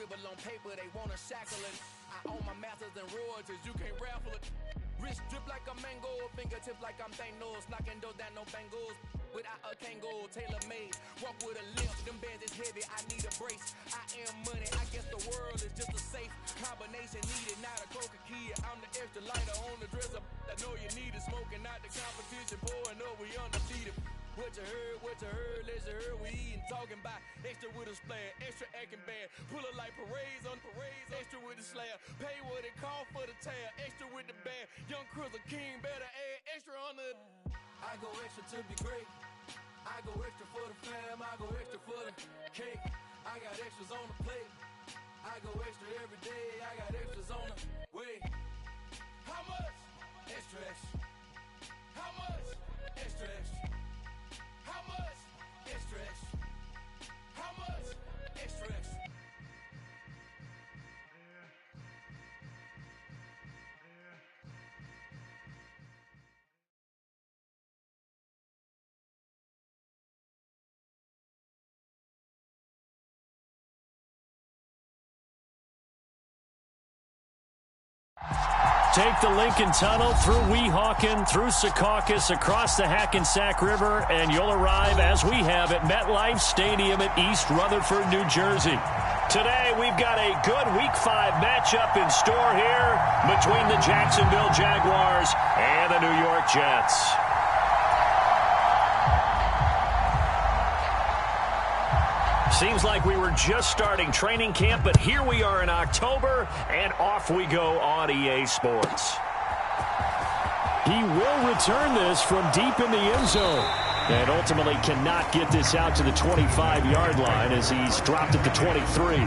scribble on paper, they want to shackle it. I own my masters and royalties, you can't raffle it. Wrist drip like a mango, fingertips like I'm Thanos, knocking doors down, no bangles. Without a Kango, tailor-made, walk with a limp, them bands is heavy, I need a brace. I am money, I guess the world is just a safe combination needed, not a coca key. I'm the extra lighter on the dresser, I know you need it, smoking out the competition, pouring up, we undefeated. What you heard, let's you heard, we eating, talking about extra with a splash, extra acting bad, pull it like parades on parades, extra with the slab, pay what it call for the tab, extra with the band, young Crizzle King, better add extra on the. I go extra to be great, I go extra for the fam, I go extra for the cake, I got extras on the plate, I go extra every day, I got extras on the way. How much? Extra, extra. How much? Extra, extra. How much? Extra, extra. How much? Extra, extra. Take the Lincoln Tunnel through Weehawken, through Secaucus, across the Hackensack River, and you'll arrive, as we have, at MetLife Stadium at East Rutherford, New Jersey. Today, we've got a good Week 5 matchup in store here between the Jacksonville Jaguars and the New York Jets. Seems like we were just starting training camp, but here we are in October, and off we go on EA Sports. He will return this from deep in the end zone, and ultimately cannot get this out to the 25-yard line as he's dropped at the 23.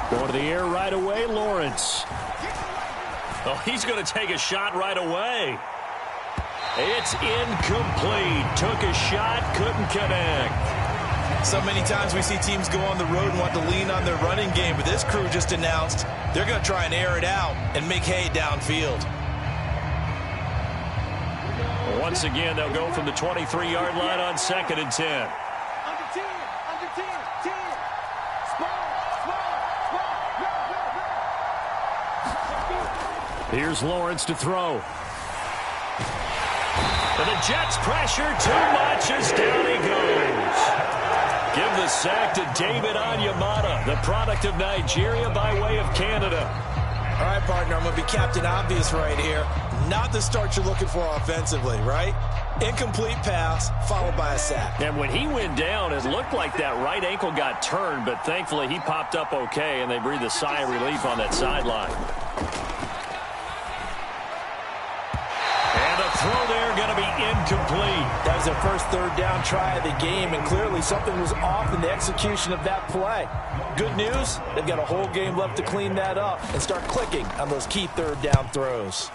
Going to the air right away, Lawrence. Oh, he's going to take a shot right away. It's incomplete. Took a shot, couldn't connect. So many times we see teams go on the road and want to lean on their running game, but this crew just announced they're going to try and air it out and make hay downfield. Once again, they'll go from the 23-yard line on 2nd and 10. Here's Lawrence to throw. And the Jets pressure too much as down he goes. Give the sack to David Onyemata, the product of Nigeria by way of Canada. All right, partner, I'm going to be Captain Obvious right here. Not the start you're looking for offensively, right? Incomplete pass followed by a sack. And when he went down, it looked like that right ankle got turned, but thankfully he popped up okay, and they breathed a sigh of relief on that sideline. Throw there going to be incomplete. That was their first third down try of the game, and clearly something was off in the execution of that play. Good news, they've got a whole game left to clean that up and start clicking on those key third down throws.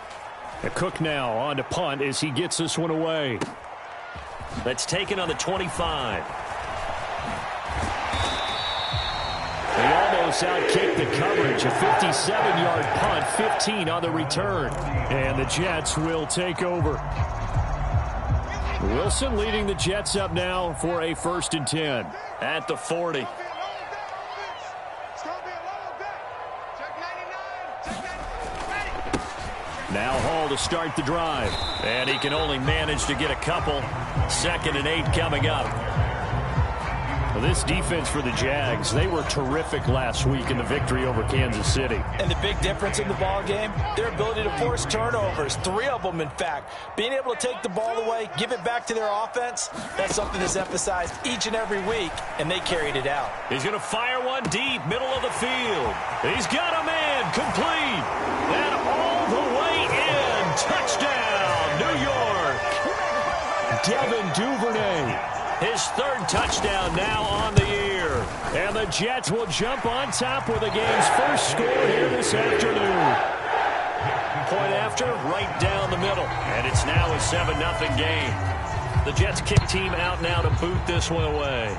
Cook now on to punt as he gets this one away. That's taken on the 25. They almost outkicked the coverage. A 57-yard punt, 15 on the return. And the Jets will take over. Wilson leading the Jets up now for a 1st and 10 at the 40. Now Hall to start the drive. And he can only manage to get a couple. 2nd and 8 coming up. Well, this defense for the Jags, they were terrific last week in the victory over Kansas City. And the big difference in the ball game, their ability to force turnovers, 3 of them in fact. Being able to take the ball away, give it back to their offense, that's something that's emphasized each and every week, and they carried it out. He's going to fire one deep, middle of the field. He's got a man, complete, and all the way in. Touchdown. Devin Duvernay. His third touchdown now on the year. And the Jets will jump on top with the game's first score here this afternoon. Point after, right down the middle. And it's now a 7-0 game. The Jets kick team out now to boot this one away.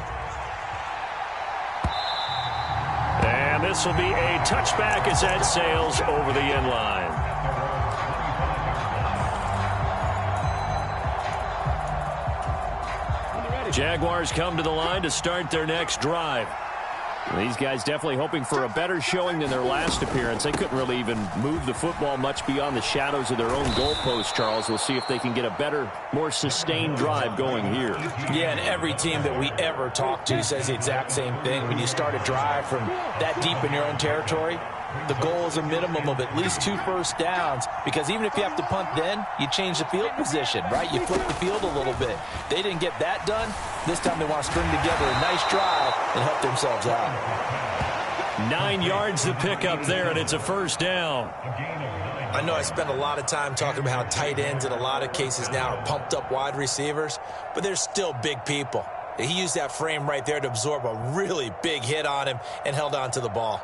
And this will be a touchback as that sails over the end line. Jaguars come to the line to start their next drive. These guys definitely hoping for a better showing than their last appearance. They couldn't really even move the football much beyond the shadows of their own goalpost, Charles. We'll see if they can get a better, more sustained drive going here. Yeah, and every team that we ever talk to says the exact same thing. When you start a drive from that deep in your own territory, the goal is a minimum of at least 2 first downs, because even if you have to punt then, you change the field position, right? You flip the field a little bit. They didn't get that done. This time they want to string together a nice drive and help themselves out. 9 yards to pick up there, and it's a first down. I know I spend a lot of time talking about how tight ends in a lot of cases now are pumped up wide receivers, but they're still big people. He used that frame right there to absorb a really big hit on him and held on to the ball.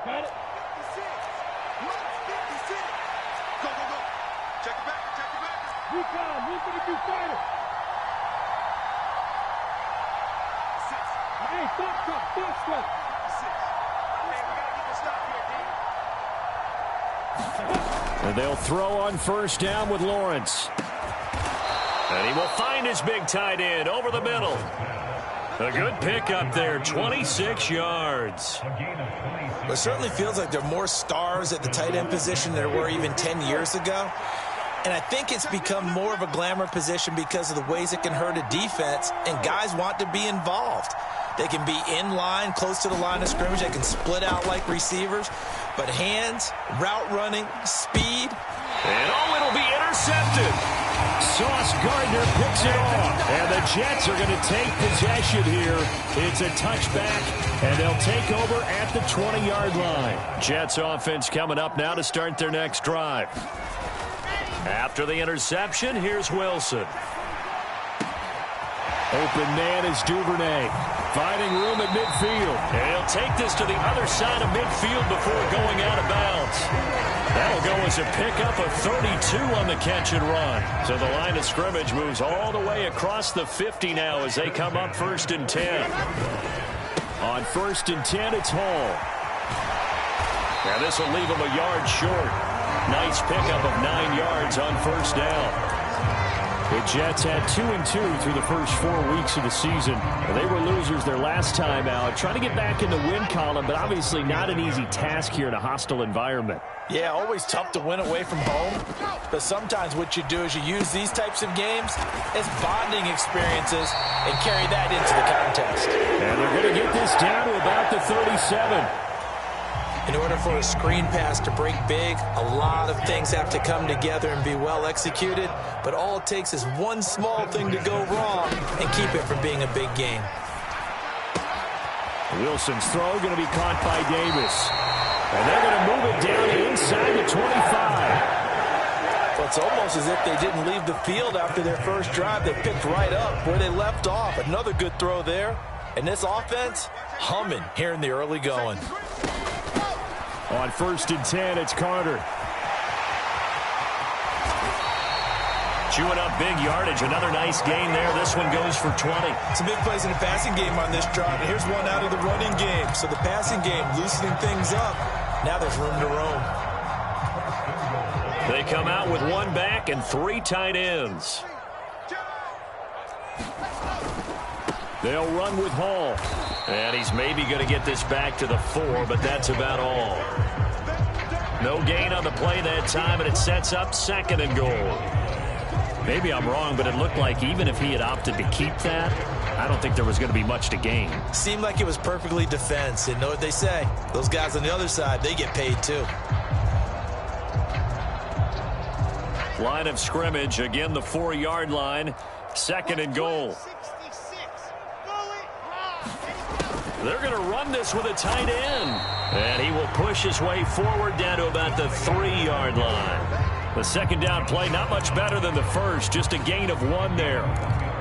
Got it. 56. 56. Go, go, go. Check it back. Check it back. Recon. Move to the two fighter. Hey, stop. Okay, we got to get the stop here, D. And they'll throw on first down with Lawrence. And he will find his big tight end over the middle. A good pickup there, 26 yards. Well, it certainly feels like there are more stars at the tight end position than there were even 10 years ago. And I think it's become more of a glamour position because of the ways it can hurt a defense, and guys want to be involved. They can be in line, close to the line of scrimmage. They can split out like receivers. But hands, route running, speed. And it'll be intercepted. Sauce Gardner picks it off. And the Jets are going to take possession here. It's a touchback, and they'll take over at the 20-yard line. Jets offense coming up now to start their next drive. After the interception, here's Wilson. Open man is Duvernay. Finding room at midfield. And he'll take this to the other side of midfield before going out of bounds. That'll go as a pickup of 32 on the catch and run. So the line of scrimmage moves all the way across the 50 now as they come up 1st and 10. On 1st and 10, it's Hall. Now this will leave him a yard short. Nice pickup of 9 yards on first down. The Jets had 2-2 through the first 4 weeks of the season. They were losers their last time out, trying to get back in the win column, but obviously not an easy task here in a hostile environment. Yeah, always tough to win away from home, but sometimes what you do is you use these types of games as bonding experiences and carry that into the contest. And they're going to get this down to about the 37. In order for a screen pass to break big, a lot of things have to come together and be well executed, but all it takes is one small thing to go wrong and keep it from being a big game. Wilson's throw going to be caught by Davis. And they're going to move it down inside the 25. Well, it's almost as if they didn't leave the field after their first drive. They picked right up where they left off. Another good throw there. And this offense, humming here in the early going. On 1st and 10, it's Carter. Chewing up big yardage. Another nice gain there. This one goes for 20. Some big plays in the passing game on this drive. And here's one out of the running game. So the passing game loosening things up. Now there's room to roam. They come out with 1 back and 3 tight ends. They'll run with Hall. And he's maybe going to get this back to the 4, but that's about all. No gain on the play that time, and it sets up 2nd and goal. Maybe I'm wrong, but it looked like even if he had opted to keep that, I don't think there was going to be much to gain. Seemed like it was perfectly defense. And know what they say? Those guys on the other side, they get paid too. Line of scrimmage, again the 4-yard line, 2nd and goal. They're going to run this with a tight end. And he will push his way forward down to about the 3-yard line. The second down play, not much better than the first, just a gain of 1 there.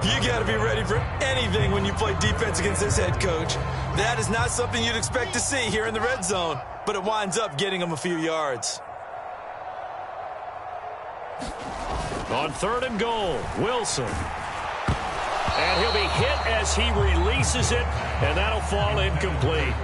You got to be ready for anything when you play defense against this head coach. That is not something you'd expect to see here in the red zone, but it winds up getting him a few yards. On 3rd and goal, Wilson. And he'll be hit as he releases it, and that'll fall incomplete.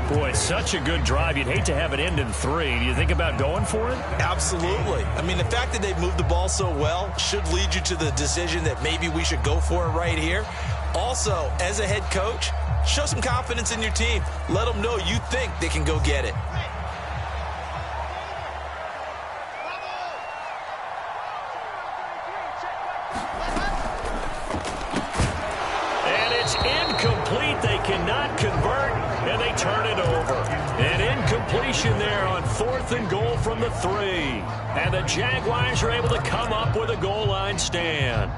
Boy, such a good drive. You'd hate to have it end in 3. Do you think about going for it? Absolutely. I mean, the fact that they've moved the ball so well should lead you to the decision that maybe we should go for it right here. Also, as a head coach, show some confidence in your team. Let them know you think they can go get it. And it's incomplete. They cannot convert, and they turn it over. An incompletion there on 4th and goal from the 3. And the Jaguars are able to come up with a goal line stand.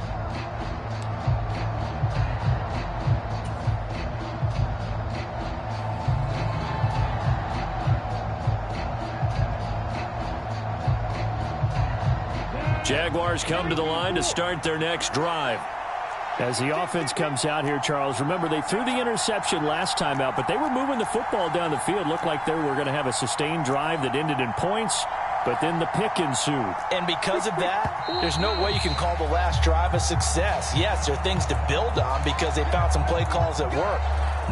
Jaguars come to the line to start their next drive. As the offense comes out here, Charles, remember they threw the interception last time out, but they were moving the football down the field. Looked like they were going to have a sustained drive that ended in points, but then the pick ensued. And because of that, there's no way you can call the last drive a success. Yes, there are things to build on because they found some play calls that work.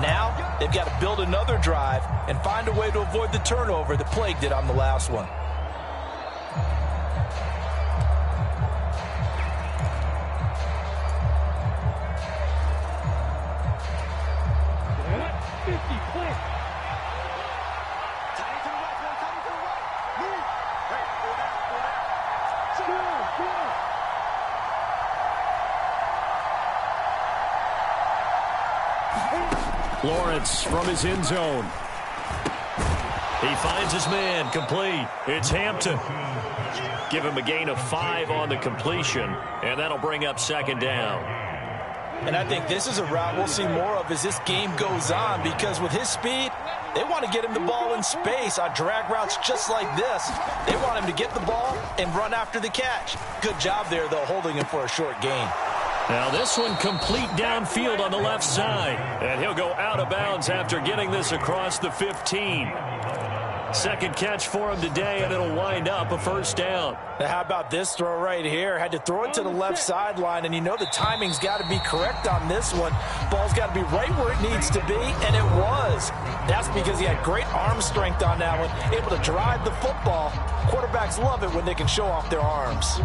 Now, they've got to build another drive and find a way to avoid the turnover that plagued it on the last one. Lawrence from his end zone. He finds his man, complete. It's Hampton. Give him a gain of 5 on the completion, and that'll bring up 2nd down. And I think this is a route we'll see more of as this game goes on, because with his speed, they want to get him the ball in space on drag routes just like this. They want him to get the ball and run after the catch. Good job there, though, holding him for a short gain. Now this one complete downfield on the left side. And he'll go out of bounds after getting this across the 15. Second catch for him today, and it'll wind up a 1st down. Now how about this throw right here? Had to throw it to the left sideline, and you know the timing's got to be correct on this one. Ball's got to be right where it needs to be, and it was. That's because he had great arm strength on that one, able to drive the football. Quarterbacks love it when they can show off their arms.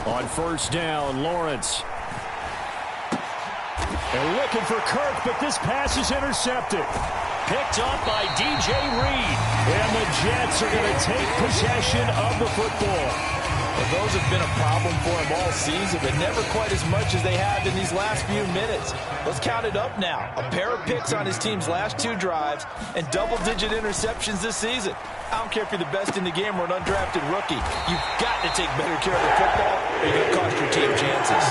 On 1st down, Lawrence. And looking for Kirk, but this pass is intercepted. Picked up by DJ Reed. And the Jets are going to take possession of the football. Well, those have been a problem for him all season, but never quite as much as they have in these last few minutes. Let's count it up now. A pair of picks on his team's last 2 drives and double-digit interceptions this season. I don't care if you're the best in the game or an undrafted rookie. You've got to take better care of the football or you're going to cost your team chances.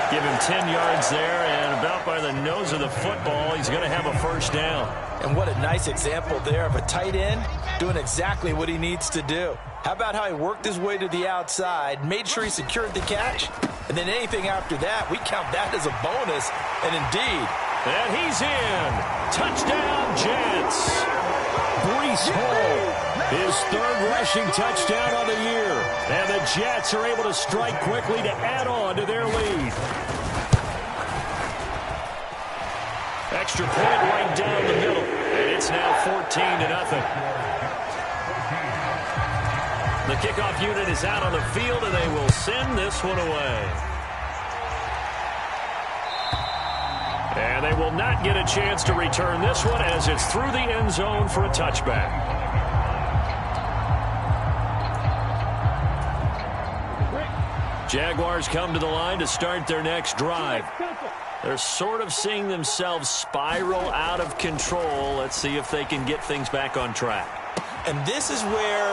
Give him 10 yards there, and about by the nose of the football, he's going to have a 1st down. And what a nice example there of a tight end doing exactly what he needs to do. How about how he worked his way to the outside, made sure he secured the catch, and then anything after that, we count that as a bonus, and indeed. And he's in. Touchdown, Jets. Breece Hall, his 3rd rushing touchdown on the year. And the Jets are able to strike quickly to add on to their lead. Extra point right down the middle. And it's now 14-0. The kickoff unit is out on the field, and they will send this one away. And they will not get a chance to return this one as it's through the end zone for a touchback. Jaguars come to the line to start their next drive. They're sort of seeing themselves spiral out of control. Let's see if they can get things back on track. And this is where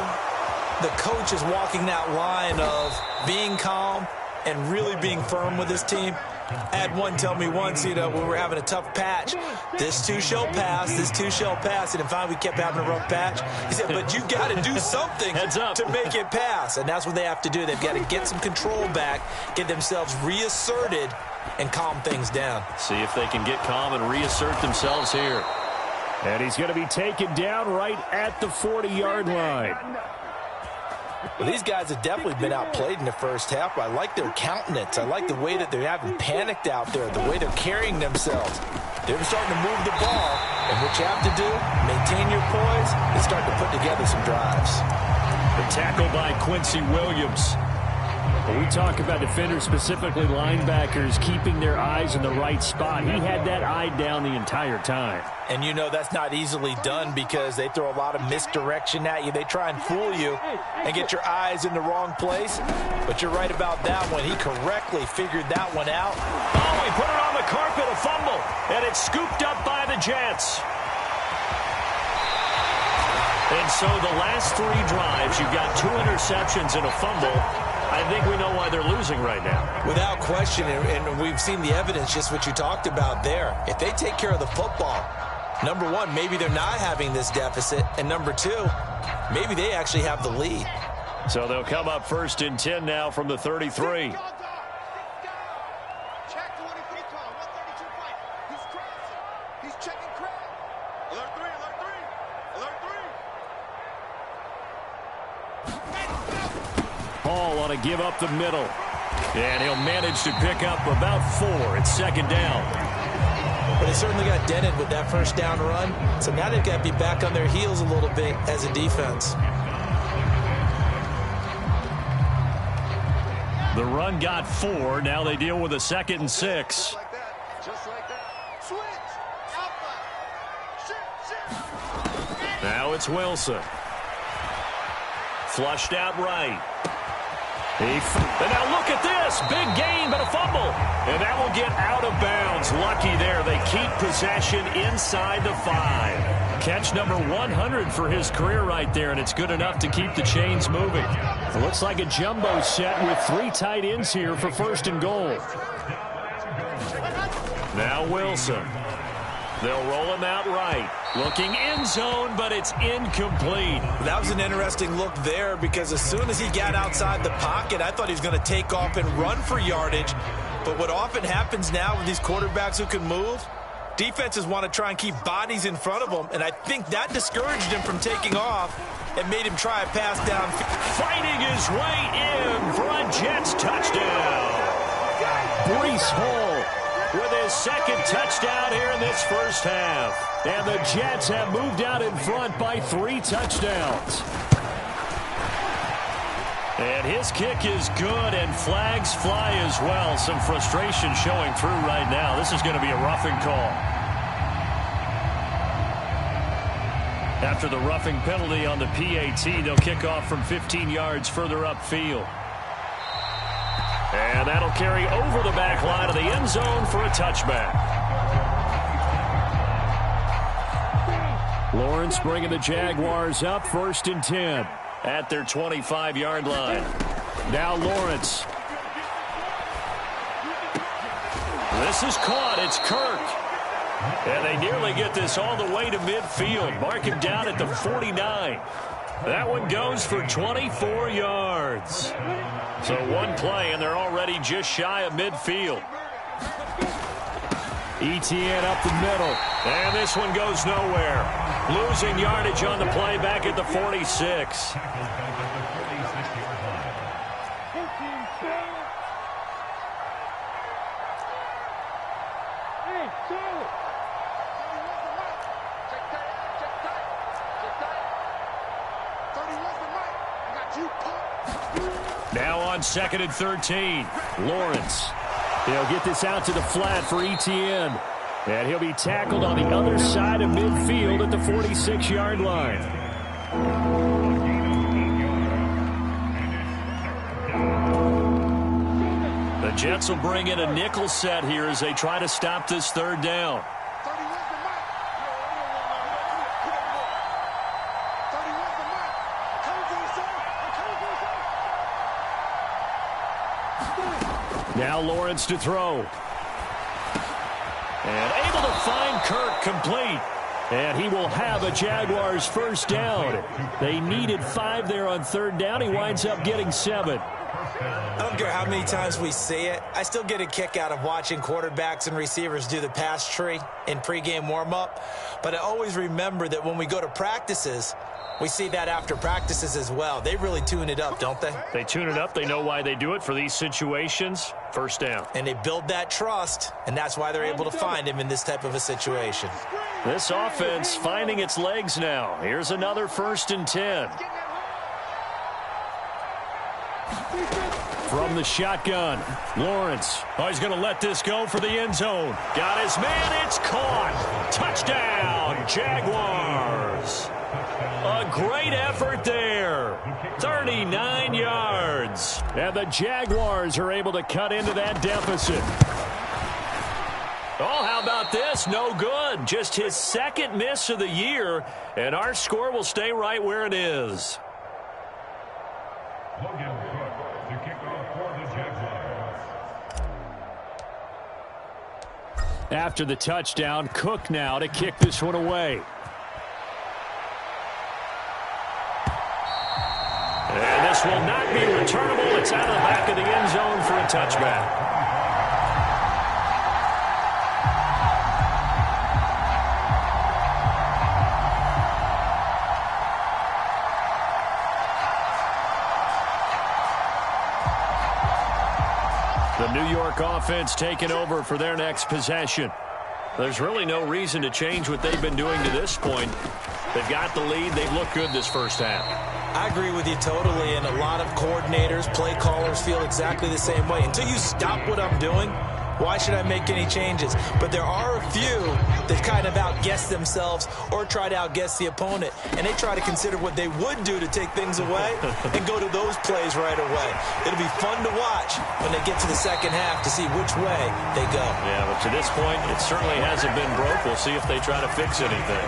the coach is walking that line of being calm and really being firm with his team. I had one tell me once, when we were having a tough patch, this too shall pass, this too shall pass. And finally we kept having a rough patch. He said, but you got to do something to make it pass. And that's what they have to do. They've got to get some control back, get themselves reasserted, and calm things down. See if they can get calm and reassert themselves here. And he's going to be taken down right at the 40-yard line. Well, these guys have definitely been outplayed in the first half. I like their countenance. I like the way that they're having panicked out there, the way they're carrying themselves. They're starting to move the ball, and what you have to do, maintain your poise, and start to put together some drives. The tackle by Quincy Williams. When we talk about defenders, specifically linebackers, keeping their eyes in the right spot, he had that eye down the entire time. And that's not easily done because they throw a lot of misdirection at you. They try and fool you and get your eyes in the wrong place. But you're right about that one. He correctly figured that one out. Oh, he put it on the carpet, a fumble, and it's scooped up by the Jets. And so the last 3 drives, you've got 2 interceptions and a fumble. I think we know why they're losing right now. Without question, and we've seen the evidence, just what you talked about there. If they take care of the football, number one, maybe they're not having this deficit, and number 2, maybe they actually have the lead. So they'll come up 1st and 10 now from the 33. Hall on a give up the middle. And he'll manage to pick up about 4. It's 2nd down. But they certainly got dented with that first down run. So now they've got to be back on their heels a little bit as a defense. The run got 4. Now they deal with a 2nd and 6. Just like that. Switch. Alpha. Shift. Now it's Wilson. Flushed out right. And now look at this. Big gain, but a fumble. And that will get out of bounds. Lucky there. They keep possession inside the 5. Catch number 100 for his career right there, and it's good enough to keep the chains moving. It looks like a jumbo set with 3 tight ends here for 1st and goal. Now Wilson. They'll roll him out right. Looking end zone, but it's incomplete. That was an interesting look there because as soon as he got outside the pocket, I thought he was going to take off and run for yardage. But what often happens now with these quarterbacks who can move, defenses want to try and keep bodies in front of them, and I think that discouraged him from taking off and made him try a pass down. Fighting his way in for a Jets touchdown. Breece Hall with his 2nd touchdown here in this first half. And the Jets have moved out in front by 3 touchdowns. And his kick is good, and flags fly as well. Some frustration showing through right now. This is going to be a roughing call. After the roughing penalty on the PAT, they'll kick off from 15 yards further upfield. And that'll carry over the back line of the end zone for a touchback. Lawrence bringing the Jaguars up 1st and 10. At their 25-yard line. Now Lawrence. This is caught. It's Kirk. And they nearly get this all the way to midfield. Mark him down at the 49. That one goes for 24 yards. So one play, and they're already just shy of midfield. ETN up the middle. And this one goes nowhere. Losing yardage on the play back at the 46. Now on 2nd and 13. Lawrence. He'll get this out to the flat for ETN. And he'll be tackled on the other side of midfield at the 46-yard line. The Jets will bring in a nickel set here as they try to stop this 3rd down. Now Lawrence to throw. And able to find Kirk complete. And he will have a Jaguars first down. They needed 5 there on third down. He winds up getting 7. I don't care how many times we see it. I still get a kick out of watching quarterbacks and receivers do the pass tree in pregame warm-up. But I always remember that when we go to practices, we see that after practices as well. They really tune it up, don't they? They tune it up. They know why they do it for these situations. First down. And they build that trust, and that's why they're able to find him in this type of a situation. This offense finding its legs now. Here's another 1st and 10. From the shotgun, Lawrence. Oh, he's going to let this go for the end zone. Got his man. It's caught. Touchdown, Jaguars. A great effort there. 39 yards. And the Jaguars are able to cut into that deficit. Oh, how about this? No good. Just his 2nd miss of the year. And our score will stay right where it is. After the touchdown, Cook now to kick this one away. And this will not be returnable. It's out of the back of the end zone for a touchback. The New York offense taking over for their next possession. There's really no reason to change what they've been doing to this point. They've got the lead. They've looked good this first half. I agree with you totally, and a lot of coordinators, play callers feel exactly the same way. Until you stop what I'm doing, why should I make any changes? But there are a few that kind of outguess themselves or try to outguess the opponent, and they try to consider what they would do to take things away and go to those plays right away. It'll be fun to watch when they get to the second half to see which way they go. Yeah, but to this point, it certainly hasn't been broke. We'll see if they try to fix anything.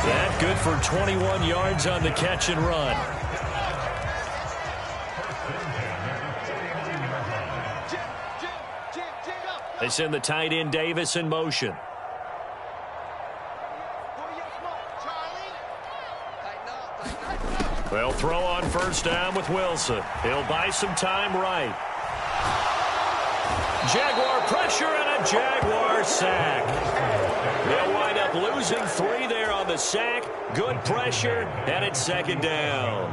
That good for 21 yards on the catch and run. They send the tight end Davis in motion. They'll throw on first down with Wilson. He'll buy some time right. Jaguar pressure and a Jaguar sack. They'll wind up losing 3 there on the sack. Good pressure, and it's 2nd down.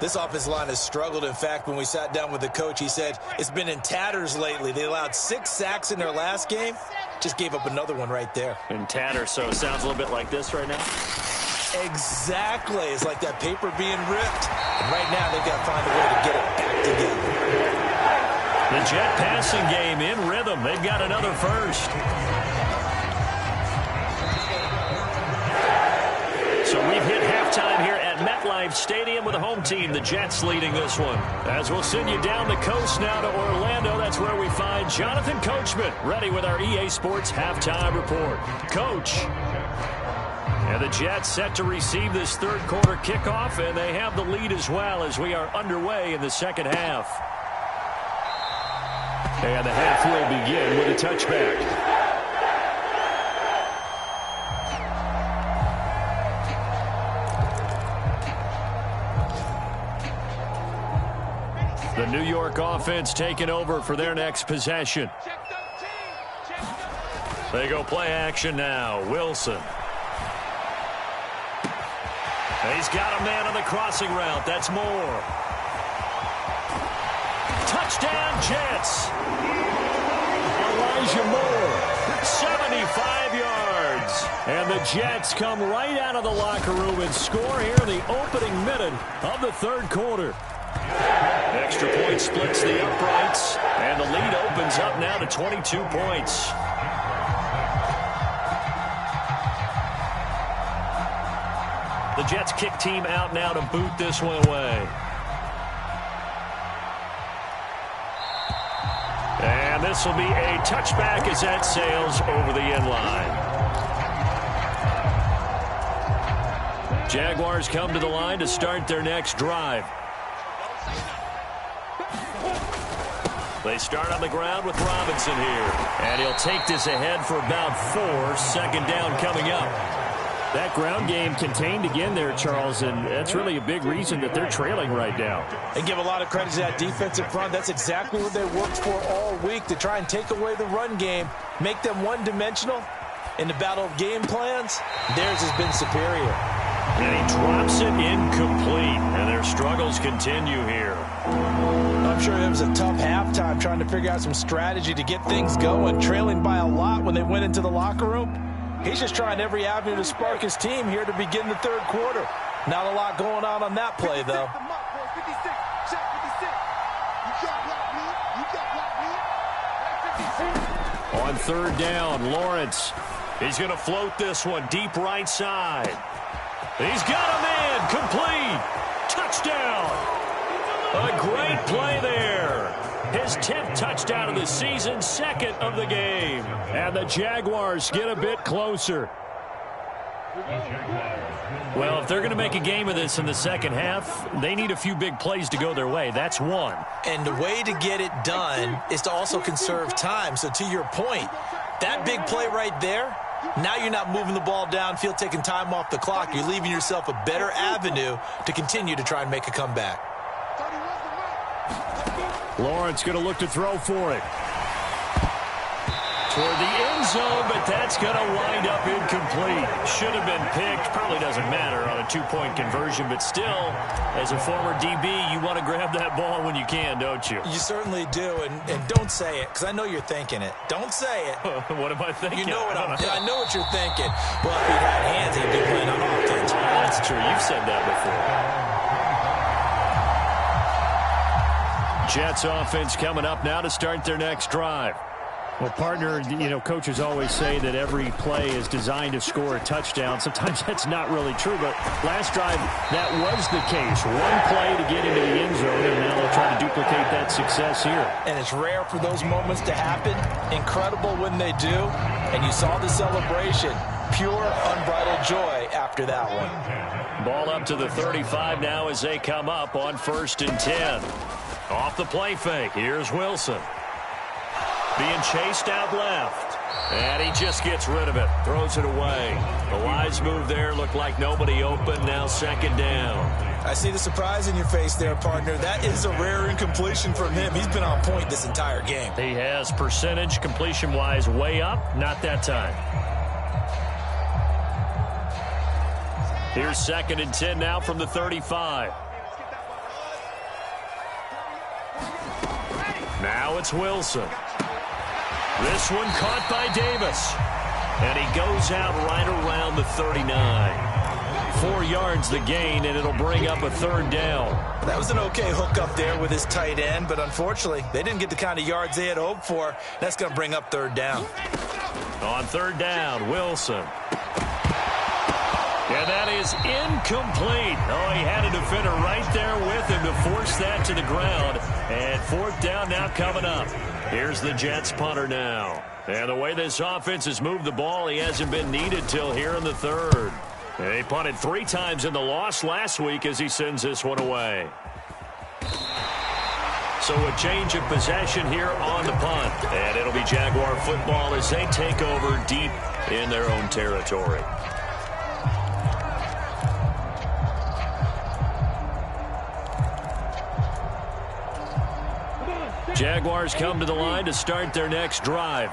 This offensive line has struggled. In fact, when we sat down with the coach, he said it's been in tatters lately. They allowed 6 sacks in their last game. Just gave up another one right there. In tatters, so it sounds a little bit like this right now? Exactly. It's like that paper being ripped. And right now, they've got to find a way to get it back together. The Jet passing game in rhythm. They've got another first. So we've hit halftime here at MetLife Stadium with the home team, the Jets, leading this one. As we'll send you down the coast now to Orlando, that's where we find Jonathan Coachman, ready with our EA Sports halftime report. Coach. And the Jets set to receive this third quarter kickoff, and they have the lead as well as we are underway in the second half. And the half will begin with a touchback. The New York offense taking over for their next possession. They go play action now. Wilson. He's got a man on the crossing route. That's Moore. Touchdown, Jets. Elijah Moore, 75 yards. And the Jets come right out of the locker room and score here in the opening minute of the third quarter. Extra point splits the uprights, and the lead opens up now to 22 points. The Jets kick team out now to boot this one away. And this will be a touchback as that sails over the end line. Jaguars come to the line to start their next drive. They start on the ground with Robinson here. And he'll take this ahead for about 4. Second down coming up. That ground game contained again there, Charles, and that's really a big reason that they're trailing right now. They give a lot of credit to that defensive front. That's exactly what they worked for all week, to try and take away the run game, make them one-dimensional. In the battle of game plans, theirs has been superior. And he drops it incomplete, and their struggles continue here. I'm sure it was a tough halftime trying to figure out some strategy to get things going, trailing by a lot when they went into the locker room. He's just trying every avenue to spark his team here to begin the third quarter. Not a lot going on that play, though. On third down, Lawrence. He's going to float this one deep right side. He's got a man. Complete. Touchdown. A great play there. His 10th touchdown of the season, second of the game. And the Jaguars get a bit closer. Well, if they're going to make a game of this in the second half, they need a few big plays to go their way. That's one. And the way to get it done is to also conserve time. So to your point, that big play right there, now you're not moving the ball downfield, taking time off the clock. You're leaving yourself a better avenue to continue to try and make a comeback. Lawrence going to look to throw for it. Toward the end zone, but that's going to wind up incomplete. Should have been picked. Probably doesn't matter on a two-point conversion, but still, as a former DB, you want to grab that ball when you can, don't you? You certainly do, and don't say it, because I know you're thinking it. Don't say it. What am I thinking? You know what I know what you're thinking. Well, if he had hands, he'd be playing on offense. That's true. You've said that before. Jets offense coming up now to start their next drive. Well, partner, coaches always say that every play is designed to score a touchdown. Sometimes that's not really true, but last drive, that was the case. One play to get into the end zone, and now they'll try to duplicate that success here. And it's rare for those moments to happen. Incredible when they do. And you saw the celebration. Pure, unbridled joy after that one. Ball up to the 35 now as they come up on 1st and 10. Off the play fake, here's Wilson. Being chased out left. And he just gets rid of it. Throws it away. The wise move there. Looked like nobody open. Now second down. I see the surprise in your face there, partner. That is a rare incompletion from him. He's been on point this entire game. He has percentage completion-wise way up. Not that time. Here's 2nd and 10 now from the 35. Now it's Wilson. This one caught by Davis. And he goes out right around the 39. 4 yards the gain, and it'll bring up a 3rd down. That was an okay hook up there with his tight end, but unfortunately, they didn't get the kind of yards they had hoped for. That's going to bring up 3rd down. On 3rd down, Wilson. And that is incomplete. Oh, he had a defender right there with him to force that to the ground. And 4th down now coming up. Here's the Jets punter now. And the way this offense has moved the ball, he hasn't been needed till here in the 3rd. And he punted 3 times in the loss last week as he sends this one away. So a change of possession here on the punt. And it'll be Jaguar football as they take over deep in their own territory. Jaguars come to the line to start their next drive.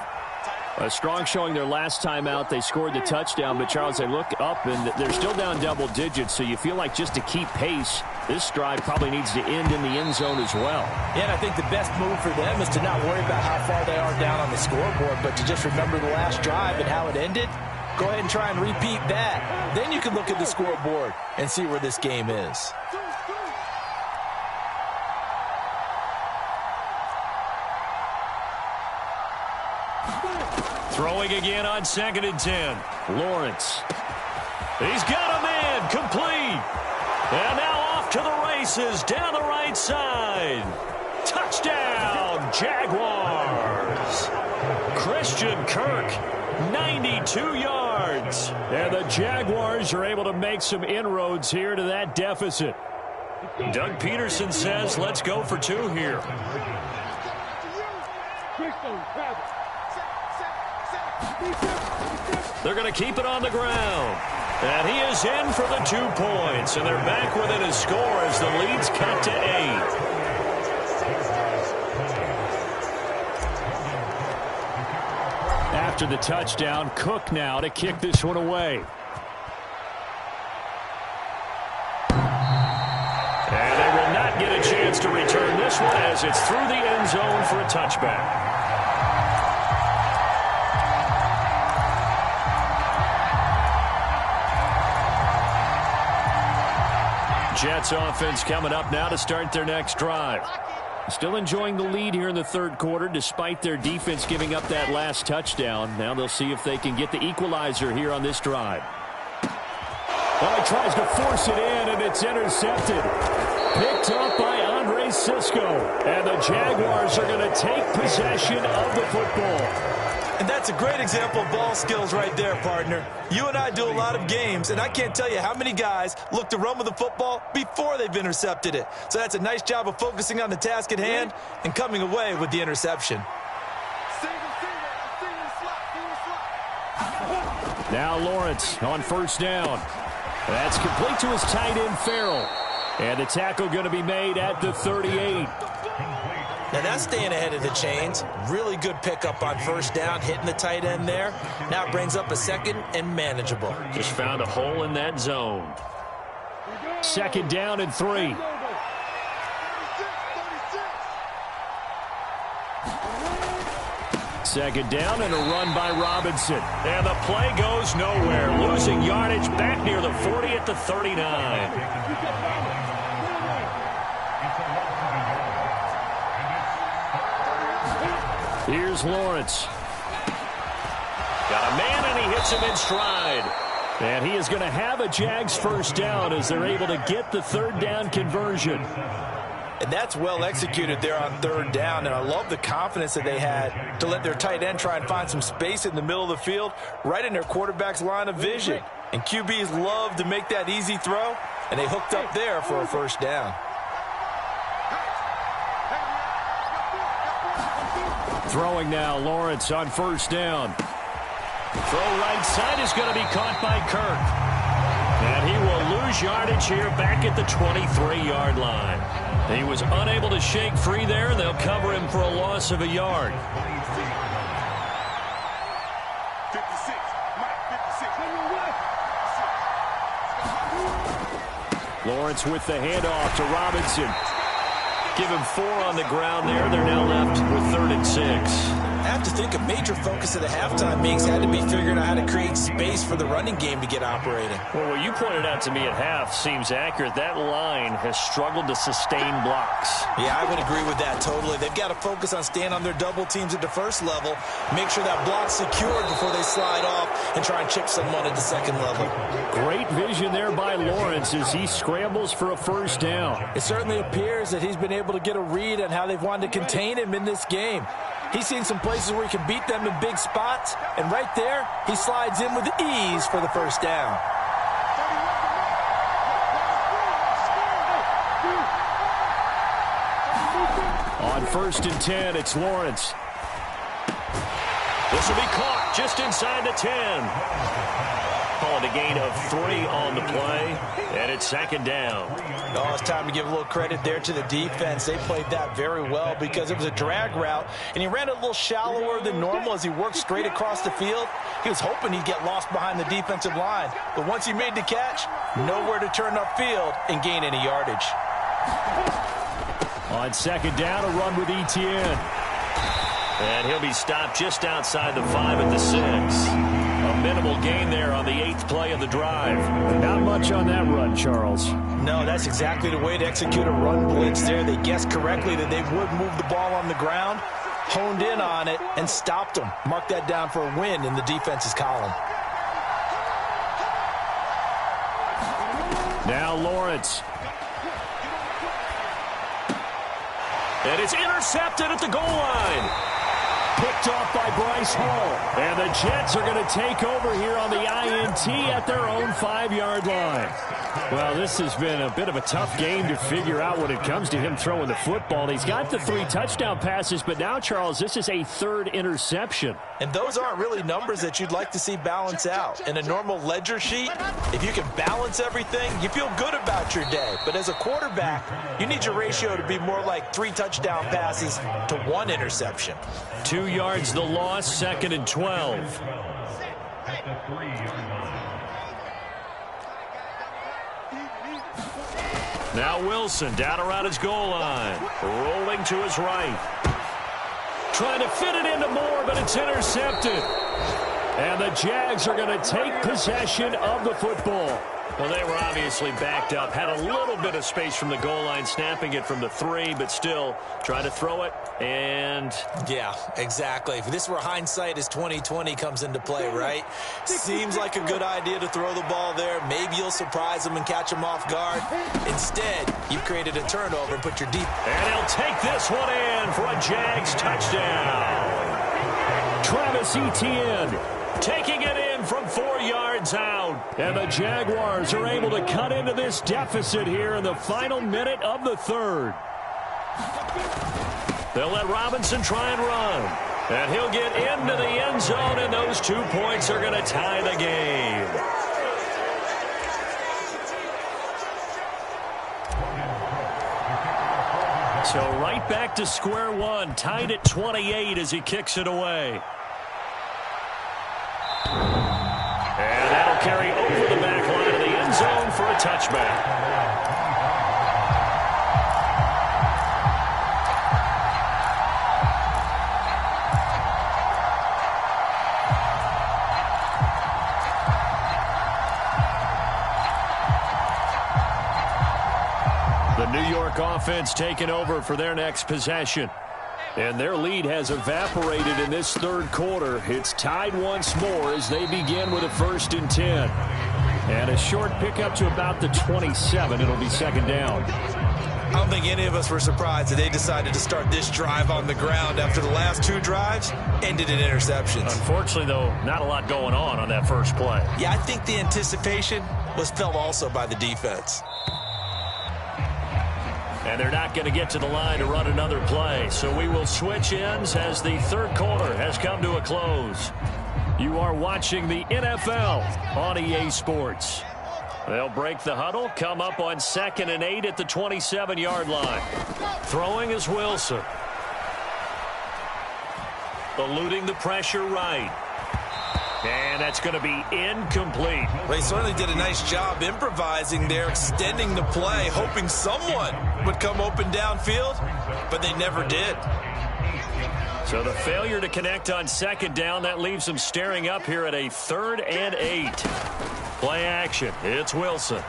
A strong showing their last time out. They scored the touchdown, but, Charles, they look up, and they're still down double digits, so you feel like just to keep pace, this drive probably needs to end in the end zone as well. Yeah, and I think the best move for them is to not worry about how far they are down on the scoreboard, but to just remember the last drive and how it ended. Go ahead and try and repeat that. Then you can look at the scoreboard and see where this game is. Throwing again on 2nd and 10. Lawrence. He's got a man. Complete. And now off to the races down the right side. Touchdown, Jaguars. Christian Kirk, 92 yards. And the Jaguars are able to make some inroads here to that deficit. Doug Peterson says, let's go for 2 here. They're going to keep it on the ground. And he is in for the 2 points. And they're back within a score as the lead's cut to 8. After the touchdown, Cook now to kick this one away. And they will not get a chance to return this one as it's through the end zone for a touchback. Jets offense coming up now to start their next drive. Still enjoying the lead here in the third quarter despite their defense giving up that last touchdown. Now they'll see if they can get the equalizer here on this drive. Well, he tries to force it in, and it's intercepted. Picked up by Andre Sisco. And the Jaguars are going to take possession of the football. And that's a great example of ball skills right there, partner. You and I do a lot of games, and I can't tell you how many guys look to run with the football before they've intercepted it. So that's a nice job of focusing on the task at hand and coming away with the interception. Now Lawrence on first down. That's complete to his tight end, Farrell. And the tackle going to be made at the 38. Now that's staying ahead of the chains. Really good pickup on first down, hitting the tight end there. Now it brings up a second and manageable. Just found a hole in that zone. Second down and 3. Second down and a run by Robinson. And the play goes nowhere. Losing yardage back near the 40 at the 39. Here's Lawrence. Got a man, and he hits him in stride. And he is going to have a Jags first down as they're able to get the third down conversion. And that's well executed there on third down. And I love the confidence that they had to let their tight end try and find some space in the middle of the field, right in their quarterback's line of vision. And QBs love to make that easy throw, and they hooked up there for a first down. Throwing now, Lawrence on first down. Throw right side is going to be caught by Kirk. And he will lose yardage here back at the 23-yard line. He was unable to shake free there. They'll cover him for a loss of a yard. 56. Lawrence with the handoff to Robinson. Give him 4 on the ground there. They're now left with 3rd and 6. I have to think a major focus of the halftime meetings had to be figuring out how to create space for the running game to get operating. Well, what you pointed out to me at half seems accurate. That line has struggled to sustain blocks. Yeah, I would agree with that totally. They've got to focus on staying on their double teams at the first level, make sure that block's secured before they slide off and try and chip someone at the second level. Great vision there by Lawrence as he scrambles for a first down. It certainly appears that he's been able to get a read on how they've wanted to contain him in this game. He's seen some places where he can beat them in big spots, and right there, he slides in with ease for the first down. On 1st and 10, it's Lawrence. This will be caught just inside the 10. Call it a gain of 3 on the play, and it's 2nd down. Oh, it's time to give a little credit there to the defense. They played that very well because it was a drag route, and he ran it a little shallower than normal as he worked straight across the field. He was hoping he'd get lost behind the defensive line, but once he made the catch, nowhere to turn upfield and gain any yardage. On 2nd down, a run with Etienne. And he'll be stopped just outside the 5 at the 6. A minimal gain there on the 8th play of the drive. Not much on that run, Charles. No, that's exactly the way to execute a run blitz there. They guessed correctly that they would move the ball on the ground, honed in on it, and stopped them. Mark that down for a win in the defense's column. Now Lawrence. And it's intercepted at the goal line. Picked off by Bryce Hall. And the Jets are going to take over here on the INT at their own 5-yard line. Well, this has been a bit of a tough game to figure out when it comes to him throwing the football. He's got the 3 touchdown passes, but now, Charles, this is a 3rd interception. And those aren't really numbers that you'd like to see balance out. In a normal ledger sheet, if you can balance everything, you feel good about your day. But as a quarterback, you need your ratio to be more like 3 touchdown passes to 1 interception. 2 yards the loss, 2nd and 12. Now Wilson down around his goal line. Rolling to his right. Trying to fit it into Moore, but it's intercepted. And the Jags are going to take possession of the football. Well, they were obviously backed up. Had a little bit of space from the goal line, snapping it from the 3, but still trying to throw it. And yeah, exactly. If this were hindsight as 2020 comes into play, right? Seems like a good idea to throw the ball there. Maybe you'll surprise them and catch them off guard. Instead, you've created a turnover and put your deep. And he'll take this one in for a Jags touchdown. Travis Etienne taking it in from 4 yards out. And the Jaguars are able to cut into this deficit here in the final minute of the 3rd. They'll let Robinson try and run. And he'll get into the end zone, and those 2 points are going to tie the game. So right back to square one, tied at 28 as he kicks it away. And that'll carry over the back line of the end zone for a touchback. The New York offense taking over for their next possession. And their lead has evaporated in this 3rd quarter. It's tied once more as they begin with a 1st and 10. And a short pickup to about the 27. It'll be 2nd down. I don't think any of us were surprised that they decided to start this drive on the ground after the last 2 drives ended in interceptions. Unfortunately, though, not a lot going on that first play. Yeah, I think the anticipation was felt also by the defense. And they're not going to get to the line to run another play. So we will switch ends as the 3rd quarter has come to a close. You are watching the NFL on EA Sports. They'll break the huddle, come up on 2nd and 8 at the 27-yard line. Throwing is Wilson. Eluding the pressure right. And that's going to be incomplete. Well, he certainly did a nice job improvising there, extending the play, hoping someone would come open downfield, but they never did. So the failure to connect on 2nd down, that leaves them staring up here at a 3rd and 8. Play action. It's Wilson.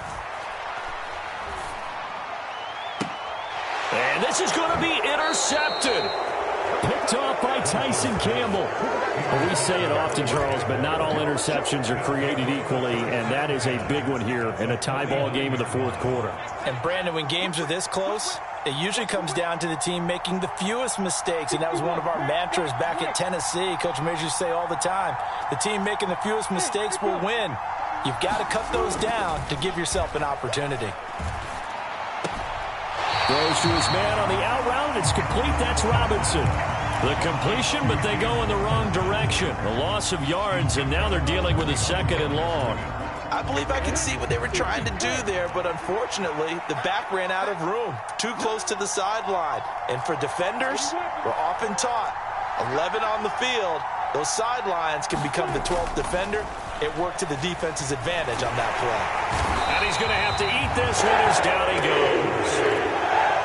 And this is going to be intercepted. Picked off by Tyson Campbell. Well, we say it often, Charles, but not all interceptions are created equally, and that is a big one here in a tie ball game in the 4th quarter. And, Brandon, when games are this close, it usually comes down to the team making the fewest mistakes, and that was one of our mantras back at Tennessee. Coach Major used to say all the time, the team making the fewest mistakes will win. You've got to cut those down to give yourself an opportunity. Throws to his man on the out route. It's complete. That's Robinson. The completion, but they go in the wrong direction. A loss of yards, and now they're dealing with a 2nd and long. I believe I can see what they were trying to do there, but unfortunately, the back ran out of room. Too close to the sideline. And for defenders, we're often taught, 11 on the field, those sidelines can become the 12th defender. It worked to the defense's advantage on that play. And he's going to have to eat this one as down he goes.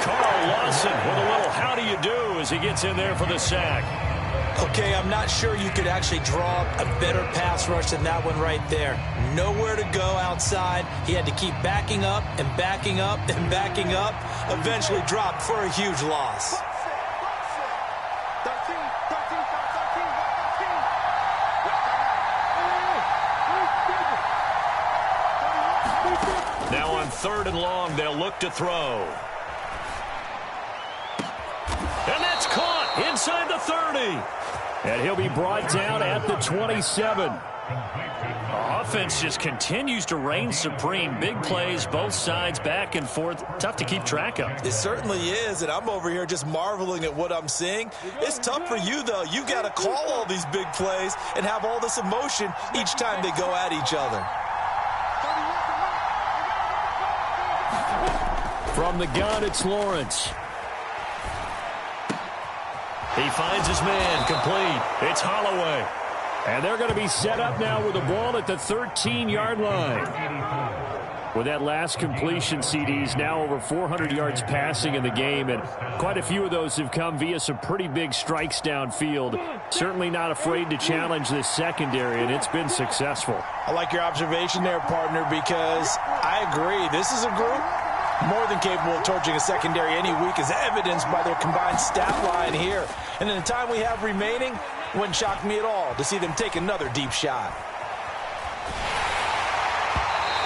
Carl Lawson with a little how do you do as he gets in there for the sack. Okay, I'm not sure you could actually draw a better pass rush than that one right there. Nowhere to go outside. He had to keep backing up and backing up and backing up. Eventually dropped for a huge loss. Now on 3rd and long, they'll look to throw. And that's caught inside the 30. And he'll be brought down at the 27. Offense just continues to reign supreme. Big plays, both sides, back and forth. Tough to keep track of. It certainly is, and I'm over here just marveling at what I'm seeing. It's tough for you, though. You've got to call all these big plays and have all this emotion each time they go at each other. From the gun, it's Lawrence. He finds his man, complete. It's Holloway. And they're going to be set up now with the ball at the 13-yard line. With that last completion, CD's now over 400 yards passing in the game, and quite a few of those have come via some pretty big strikes downfield. Certainly not afraid to challenge this secondary, and it's been successful. I like your observation there, partner, because I agree. This is a group more than capable of torching a secondary any week, as evidenced by their combined stat line here. And in the time we have remaining, wouldn't shock me at all to see them take another deep shot.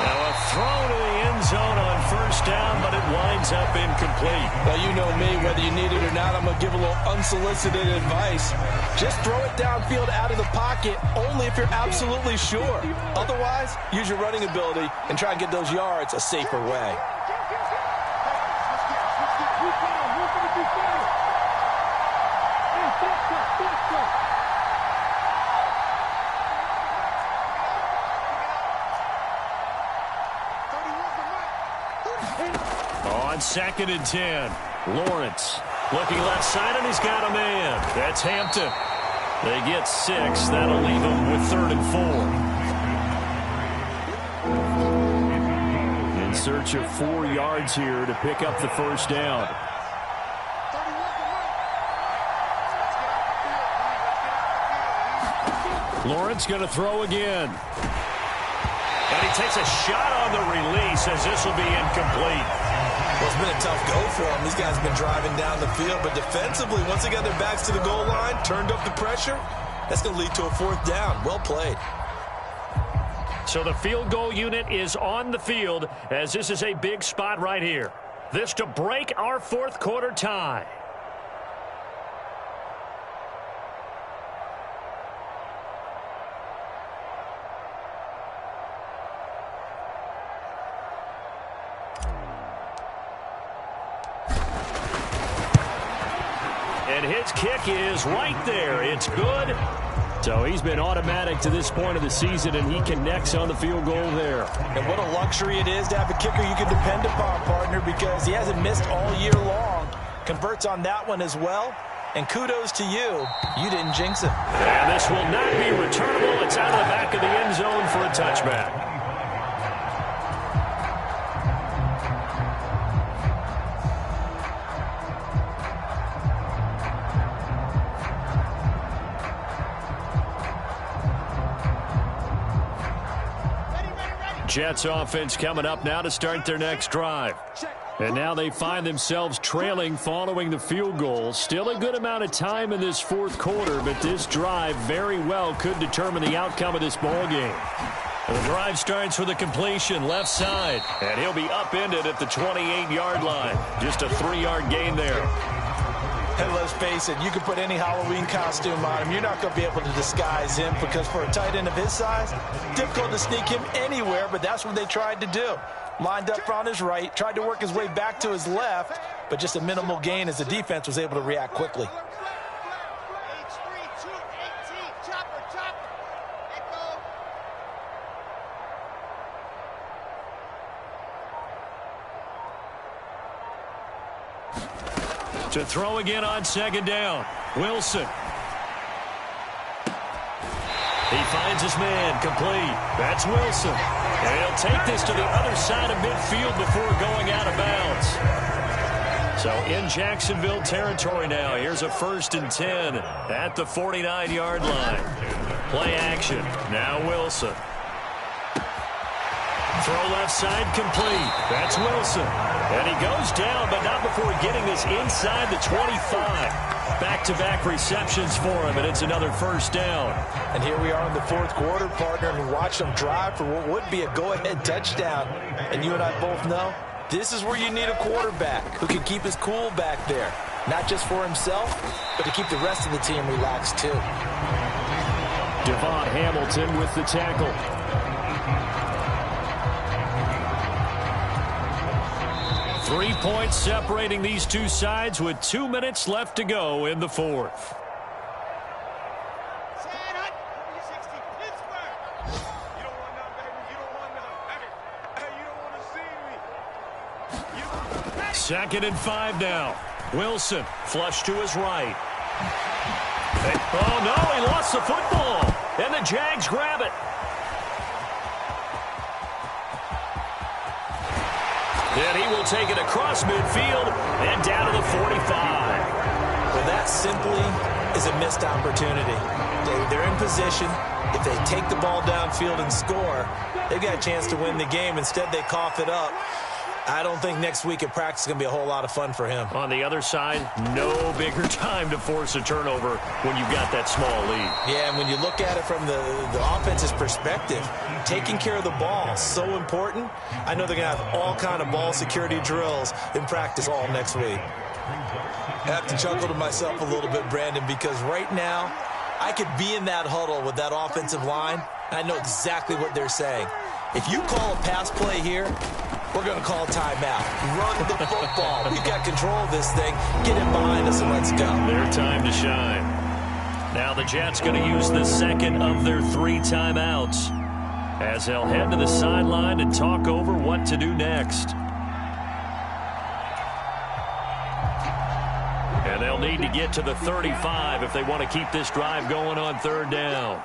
Now a throw to the end zone on first down, but it winds up incomplete. Well, you know me, whether you need it or not, I'm going to give a little unsolicited advice. Just throw it downfield out of the pocket, only if you're absolutely sure. Otherwise, use your running ability and try and get those yards a safer way. On 2nd and 10, Lawrence looking left side, and he's got a man. That's Hampton. They get 6. That'll leave them with 3rd and 4. In search of 4 yards here to pick up the first down. Lawrence going to throw again. And he takes a shot on the release as this will be incomplete. Well, it's been a tough go for them. These guys have been driving down the field, but defensively, once they got their backs to the goal line, turned up the pressure, that's going to lead to a 4th down. Well played. So the field goal unit is on the field as this is a big spot right here. This to break our 4th quarter tie. And his kick is right there. It's good. So he's been automatic to this point of the season, and he connects on the field goal there. And what a luxury it is to have a kicker you can depend upon, partner, because he hasn't missed all year long. Converts on that one as well. And kudos to you. You didn't jinx it. And this will not be returnable. It's out of the back of the end zone for a touchback. Jets offense coming up now to start their next drive. And now they find themselves trailing following the field goal. Still a good amount of time in this 4th quarter, but this drive very well could determine the outcome of this ball game. The drive starts with a completion left side, and he'll be upended at the 28-yard line. Just a 3-yard gain there. And let's face it, you can put any Halloween costume on him. You're not going to be able to disguise him because for a tight end of his size, difficult to sneak him anywhere, but that's what they tried to do. Lined up on his right, tried to work his way back to his left, but just a minimal gain as the defense was able to react quickly. To throw again on 2nd down. Wilson. He finds his man, complete. That's Wilson. And he'll take this to the other side of midfield before going out of bounds. So in Jacksonville territory now. Here's a 1st and 10 at the 49-yard line. Play action. Now Wilson. Throw left side complete. That's Wilson. And he goes down, but not before getting this inside the 25. Back-to-back receptions for him, and it's another 1st down. And here we are in the 4th quarter, partner, and watch them drive for what would be a go-ahead touchdown. And you and I both know this is where you need a quarterback who can keep his cool back there. not just for himself, but to keep the rest of the team relaxed too. Devon Hamilton with the tackle. Three points separating these two sides with 2 minutes left to go in the fourth. Second and 5 now. Wilson, flush to his right. Oh, no, he lost the football. And the Jags grab it. Then he will take it across midfield and down to the 45. Well, that simply is a missed opportunity. They're in position. If they take the ball downfield and score, they've got a chance to win the game. Instead, they cough it up. I don't think next week at practice is going to be a whole lot of fun for him. On the other side, no bigger time to force a turnover when you've got that small lead. Yeah, and when you look at it from the offense's perspective, taking care of the ball is so important. I know they're going to have all kind of ball security drills in practice all next week. I have to chuckle to myself a little bit, Brandon, because right now I could be in that huddle with that offensive line. I know exactly what they're saying. If you call a pass play here, we're going to call timeout. Run the football. We've got control of this thing. Get it behind us and let's go. Their time to shine. Now the Jets going to use the second of their 3 timeouts as they'll head to the sideline and talk over what to do next. And they'll need to get to the 35 if they want to keep this drive going on third down.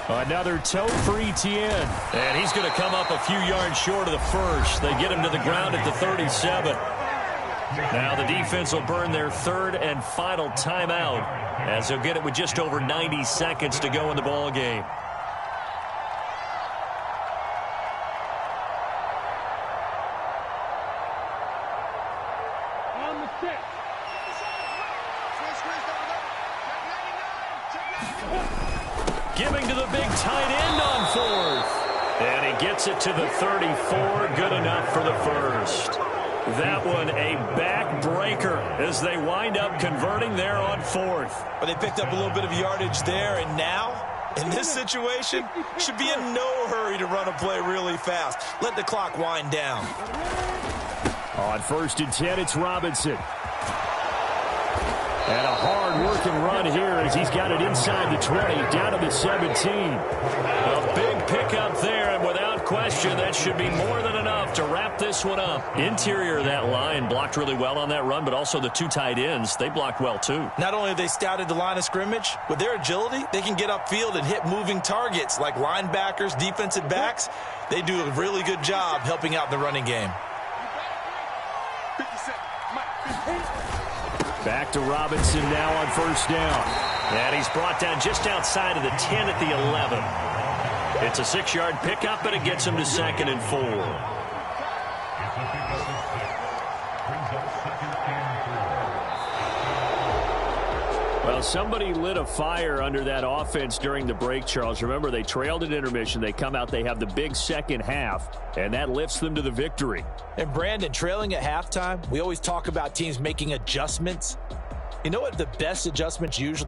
Another toe for Etienne. And he's going to come up a few yards short of the first. They get him to the ground at the 37. Now the defense will burn their third and final timeout as they'll get it with just over 90 seconds to go in the ball game. Giving to the big tight end on fourth. And he gets it to the 34. Good enough for the first. That one a backbreaker as they wind up converting there on fourth. But they picked up a little bit of yardage there, and now, in this situation, should be in no hurry to run a play really fast. Let the clock wind down. On 1st and 10, it's Robinson. And a hard-working run here as he's got it inside the 20, down to the 17. A big pickup there, and without question, that should be more than enough to wrap this one up. Interior of that line blocked really well on that run, but also the 2 tight ends, they blocked well too. Not only have they scouted the line of scrimmage, with their agility, they can get upfield and hit moving targets like linebackers, defensive backs. They do a really good job helping out in the running game. Back to Robinson now on 1st down. And he's brought down just outside of the 10 at the 11. It's a 6-yard pickup, but it gets him to 2nd and 4. Well, somebody lit a fire under that offense during the break, Charles. Remember, they trailed at intermission. They come out, they have the big second half, and that lifts them to the victory. And Brandon, trailing at halftime, we always talk about teams making adjustments. You know what the best adjustments usually